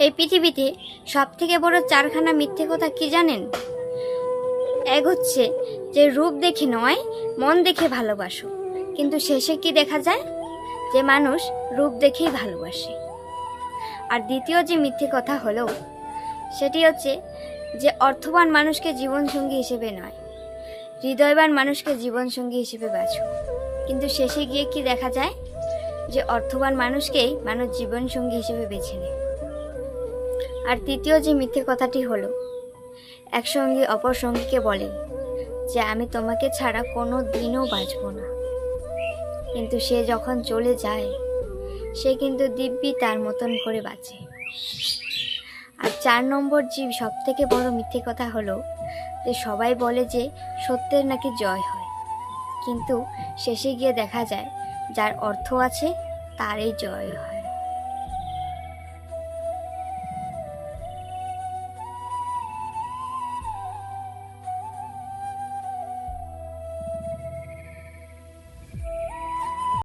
এই পৃথিবীতে সবথেকে বড় চারখানা মিথ্যে কথা কি জানেন? এক হচ্ছে যে রূপ দেখে নয়, মন দেখে ভালোবাসো, কিন্তু শেষে কি দেখা যায়? যে মানুষ রূপ দেখেই ভালোবাসে। আর দ্বিতীয় যে মিথ্যে কথা হলো সেটি হচ্ছে যে অর্থবান মানুষকে জীবনসঙ্গী হিসেবে নয়, হৃদয়বান মানুষকে জীবনসঙ্গী হিসেবে বাছো, কিন্তু শেষে গিয়ে কি দেখা যায়? যে অর্থবান মানুষকেই মানুষ জীবনসঙ্গী হিসেবে বেছে নেয়। আর তৃতীয় যে মিথ্যে কথাটি হলো, এক সঙ্গী অপর সঙ্গীকে বলে যে আমি তোমাকে ছাড়া কোনো দিনও বাঁচব না, কিন্তু সে যখন চলে যায় সে কিন্তু দিব্যি তার মতন করে বাঁচে। আর 4 নম্বর যে সব থেকে বড় মিথ্যে কথা হলো যে সবাই বলে যে সত্যের নাকি জয় হয়, কিন্তু শেষে গিয়ে দেখা যায় যার অর্থ আছে তারই জয় হয়।